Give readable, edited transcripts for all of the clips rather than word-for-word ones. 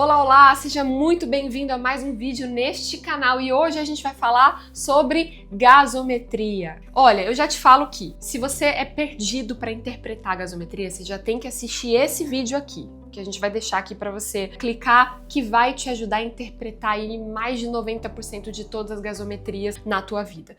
Olá, olá! Seja muito bem-vindo a mais um vídeo neste canal e hoje a gente vai falar sobre gasometria. Olha, eu já te falo que se você é perdido para interpretar a gasometria, você já tem que assistir esse vídeo aqui, que a gente vai deixar aqui para você clicar, que vai te ajudar a interpretar aí mais de 90% de todas as gasometrias na tua vida.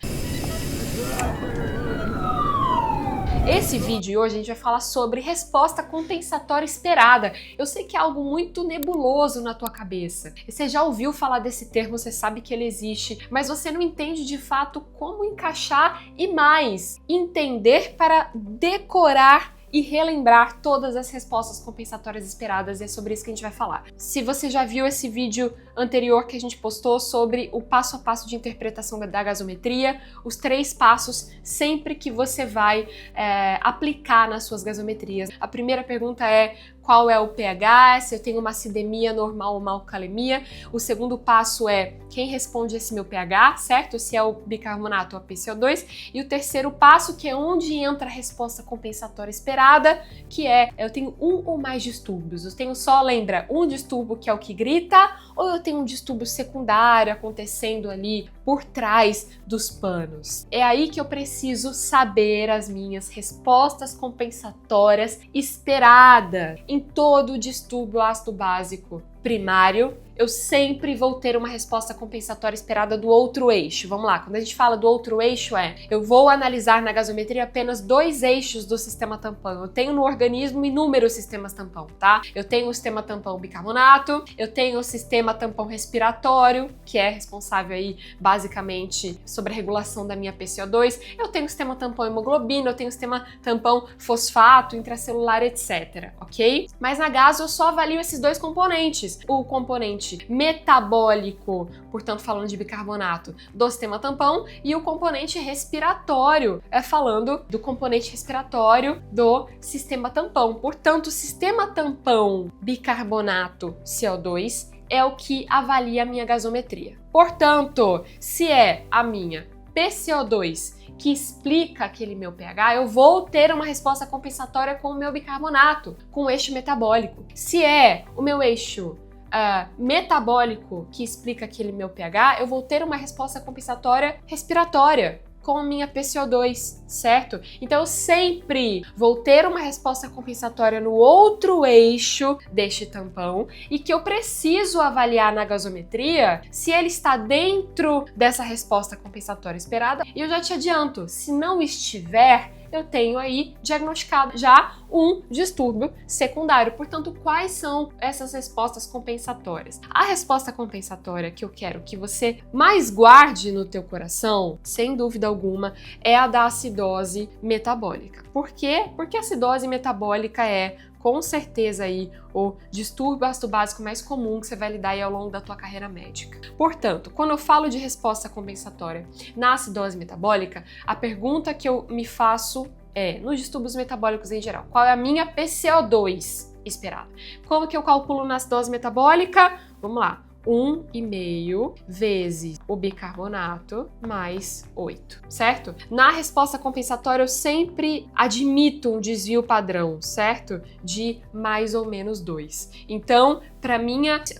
Esse vídeo hoje a gente vai falar sobre resposta compensatória esperada. Eu sei que é algo muito nebuloso na tua cabeça. Você já ouviu falar desse termo, você sabe que ele existe, mas você não entende de fato como encaixar e mais, entender para decorar e relembrar todas as respostas compensatórias esperadas, e é sobre isso que a gente vai falar. Se você já viu esse vídeo anterior que a gente postou sobre o passo a passo de interpretação da gasometria, os 3 passos sempre que você vai aplicar nas suas gasometrias. A primeira pergunta é: qual é o pH, se eu tenho uma acidemia normal ou uma alcalemia. O segundo passo é quem responde esse meu pH, certo? Se é o bicarbonato ou a PCO2. E o terceiro passo, que é onde entra a resposta compensatória esperada, que é eu tenho um ou mais distúrbios. Eu tenho só, lembra, um distúrbio que é o que grita, ou eu tenho um distúrbio secundário acontecendo ali por trás dos panos. É aí que eu preciso saber as minhas respostas compensatórias esperadas. Em todo distúrbio ácido básico primário, eu sempre vou ter uma resposta compensatória esperada do outro eixo. Vamos lá, quando a gente fala do outro eixo eu vou analisar na gasometria apenas 2 eixos do sistema tampão. Eu tenho no organismo inúmeros sistemas tampão, tá? Eu tenho o sistema tampão bicarbonato, eu tenho o sistema tampão respiratório, que é responsável aí basicamente sobre a regulação da minha PCO2, eu tenho o sistema tampão hemoglobina, eu tenho o sistema tampão fosfato, intracelular, etc, ok? Mas na gaso eu só avalio esses 2 componentes. O componente metabólico, portanto falando de bicarbonato, do sistema tampão, e o componente respiratório, falando do componente respiratório do sistema tampão. Portanto, o sistema tampão bicarbonato CO2 é o que avalia a minha gasometria. Portanto, se é a minha PCO2 que explica aquele meu pH, eu vou ter uma resposta compensatória com o meu bicarbonato, com o eixo metabólico. Se é o meu eixo metabólico que explica aquele meu pH, eu vou ter uma resposta compensatória respiratória com a minha PCO2, certo? Então eu sempre vou ter uma resposta compensatória no outro eixo deste tampão e que eu preciso avaliar na gasometria se ele está dentro dessa resposta compensatória esperada. E eu já te adianto, se não estiver, eu tenho aí diagnosticado já um distúrbio secundário. Portanto, quais são essas respostas compensatórias? A resposta compensatória que eu quero que você mais guarde no teu coração, sem dúvida alguma, é a da acidose metabólica. Por quê? Porque a acidose metabólica é com certeza aí o distúrbio ácido básico mais comum que você vai lidar aí ao longo da tua carreira médica. Portanto, quando eu falo de resposta compensatória na acidose metabólica, a pergunta que eu me faço é, nos distúrbios metabólicos em geral, qual é a minha PCO2 esperada? Como que eu calculo na acidose metabólica? Vamos lá. 1,5 vezes o bicarbonato mais 8, certo? Na resposta compensatória eu sempre admito um desvio padrão, certo? De mais ou menos 2. Então, para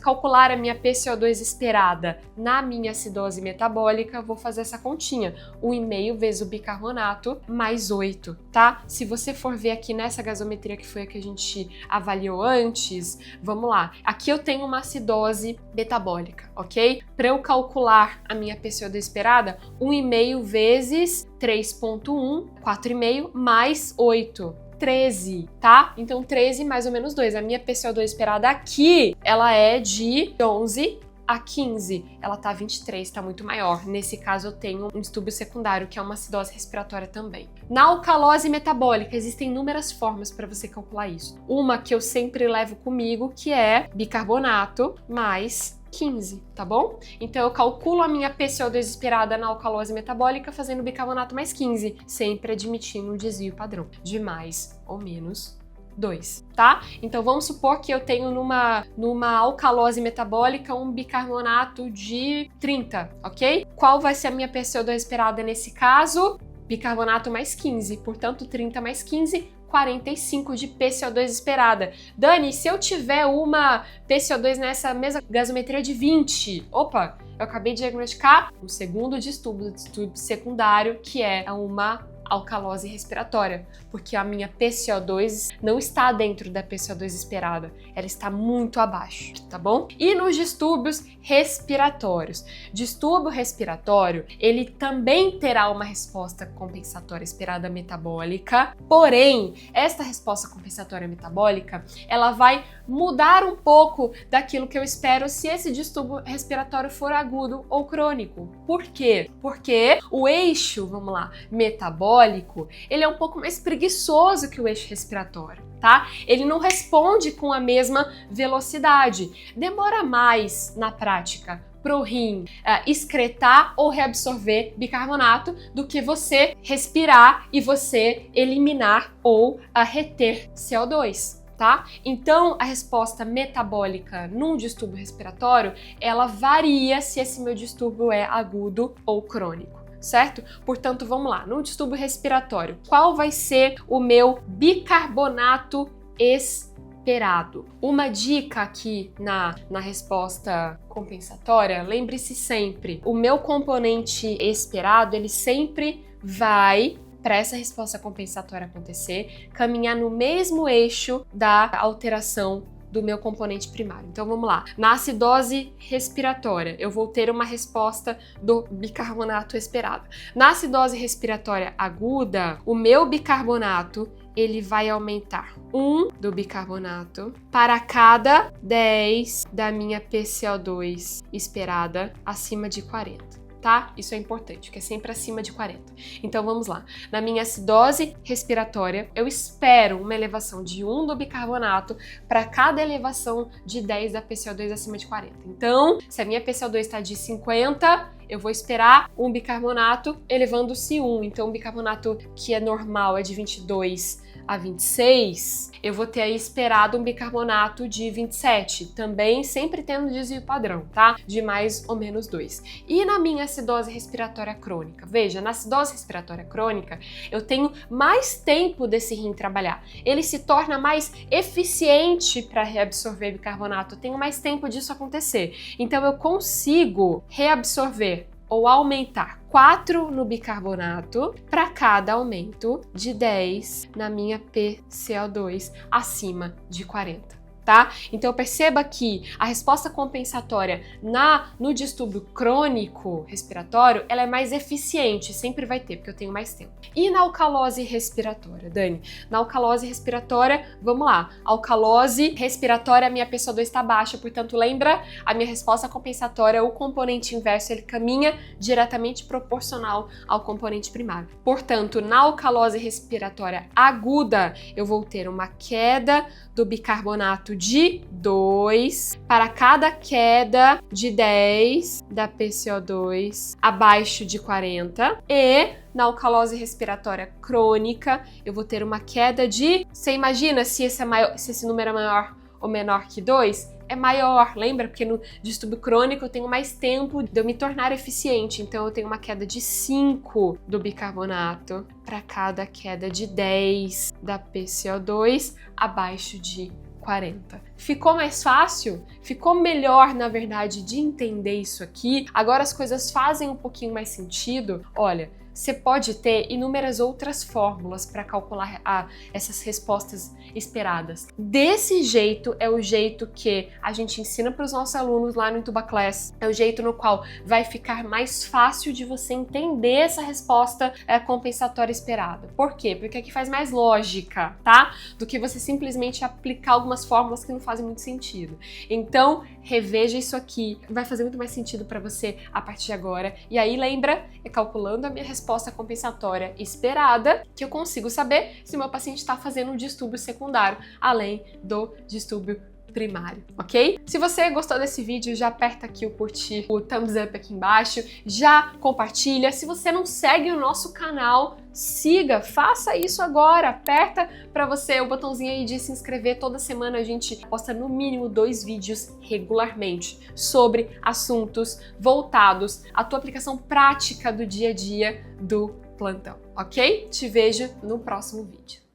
calcular a minha PCO2 esperada na minha acidose metabólica, vou fazer essa continha. 1,5 vezes o bicarbonato mais 8, tá? Se você for ver aqui nessa gasometria que foi a que a gente avaliou antes, vamos lá. Aqui eu tenho uma acidose metabólica, ok? Para eu calcular a minha PCO2 esperada, 1,5 vezes 3,1, 4,5 mais 8. 13, tá? Então 13 mais ou menos 2. A minha PCO2 esperada aqui, ela é de 11 a 15. Ela tá 23, tá muito maior. Nesse caso eu tenho um distúrbio secundário, que é uma acidose respiratória também. Na alcalose metabólica, existem inúmeras formas para você calcular isso. Uma que eu sempre levo comigo, que é bicarbonato mais 15, tá bom? Então eu calculo a minha PCO2 esperada na alcalose metabólica fazendo bicarbonato mais 15, sempre admitindo um desvio padrão de mais ou menos 2, tá? Então vamos supor que eu tenho numa alcalose metabólica um bicarbonato de 30, ok? Qual vai ser a minha PCO2 esperada nesse caso? Bicarbonato mais 15, portanto 30 mais 15, 45 de PCO2 esperada. Dani, se eu tiver uma PCO2 nessa mesma gasometria de 20, opa, eu acabei de diagnosticar o segundo distúrbio secundário, que é uma alcalose respiratória, porque a minha PCO2 não está dentro da PCO2 esperada, ela está muito abaixo, tá bom? E nos distúrbios respiratórios. Distúrbio respiratório, ele também terá uma resposta compensatória esperada metabólica, porém, esta resposta compensatória metabólica, ela vai mudar um pouco daquilo que eu espero se esse distúrbio respiratório for agudo ou crônico. Por quê? Porque o eixo, vamos lá, metabólico, ele é um pouco mais preguiçoso que o eixo respiratório, tá? Ele não responde com a mesma velocidade. Demora mais, na prática, para o rim excretar ou reabsorver bicarbonato do que você respirar e você eliminar ou reter CO2. Tá? Então, a resposta metabólica num distúrbio respiratório, ela varia se esse meu distúrbio é agudo ou crônico, certo? Portanto, vamos lá, num distúrbio respiratório, qual vai ser o meu bicarbonato esperado? Uma dica aqui na resposta compensatória, lembre-se sempre, o meu componente esperado, ele sempre vai, para essa resposta compensatória acontecer, caminhar no mesmo eixo da alteração do meu componente primário. Então vamos lá. Na acidose respiratória, eu vou ter uma resposta do bicarbonato esperado. Na acidose respiratória aguda, o meu bicarbonato ele vai aumentar 1 do bicarbonato para cada 10 da minha PCO2 esperada acima de 40. Tá? Isso é importante, porque é sempre acima de 40. Então vamos lá. Na minha acidose respiratória, eu espero uma elevação de 1 do bicarbonato para cada elevação de 10 da PCO2 acima de 40. Então, se a minha PCO2 está de 50, eu vou esperar um bicarbonato elevando-se 1. Então, o bicarbonato que é normal é de 22 a 26, eu vou ter aí esperado um bicarbonato de 27, também sempre tendo desvio padrão, tá? De mais ou menos 2. E na minha acidose respiratória crônica? Veja, na acidose respiratória crônica, eu tenho mais tempo desse rim trabalhar. Ele se torna mais eficiente para reabsorver bicarbonato, eu tenho mais tempo disso acontecer. Então eu consigo reabsorver ou aumentar 4 no bicarbonato para cada aumento de 10 na minha PCO2 acima de 40. Tá? Então perceba que a resposta compensatória no distúrbio crônico respiratório, ela é mais eficiente, sempre vai ter, porque eu tenho mais tempo. E na alcalose respiratória, Dani? Na alcalose respiratória, vamos lá, alcalose respiratória, a minha PCO2 está baixa, portanto lembra, a minha resposta compensatória, o componente inverso, ele caminha diretamente proporcional ao componente primário. Portanto, na alcalose respiratória aguda, eu vou ter uma queda do bicarbonato de 2 para cada queda de 10 da PCO2 abaixo de 40 e na alcalose respiratória crônica eu vou ter uma queda de... Você imagina se esse número é maior ou menor que 2? É maior, lembra? Porque no distúrbio crônico eu tenho mais tempo de eu me tornar eficiente, então eu tenho uma queda de 5 do bicarbonato para cada queda de 10 da PCO2 abaixo de 40. Ficou mais fácil? Ficou melhor, na verdade, de entender isso aqui? Agora as coisas fazem um pouquinho mais sentido? Olha, você pode ter inúmeras outras fórmulas para calcular essas respostas esperadas. Desse jeito é o jeito que a gente ensina para os nossos alunos lá no IntubaClass. É o jeito no qual vai ficar mais fácil de você entender essa resposta compensatória esperada. Por quê? Porque aqui faz mais lógica, tá? Do que você simplesmente aplicar algumas fórmulas que não fazem muito sentido. Então, reveja isso aqui. Vai fazer muito mais sentido para você a partir de agora. E aí, lembra, é calculando a minha resposta compensatória esperada que eu consigo saber se o meu paciente está fazendo um distúrbio secundário, além do distúrbio primário, ok? Se você gostou desse vídeo, já aperta aqui o curtir, o thumbs up aqui embaixo, já compartilha. Se você não segue o nosso canal, siga, faça isso agora, aperta para você o botãozinho aí de se inscrever. Toda semana a gente posta no mínimo 2 vídeos regularmente sobre assuntos voltados à tua aplicação prática do dia a dia do plantão, ok? Te vejo no próximo vídeo.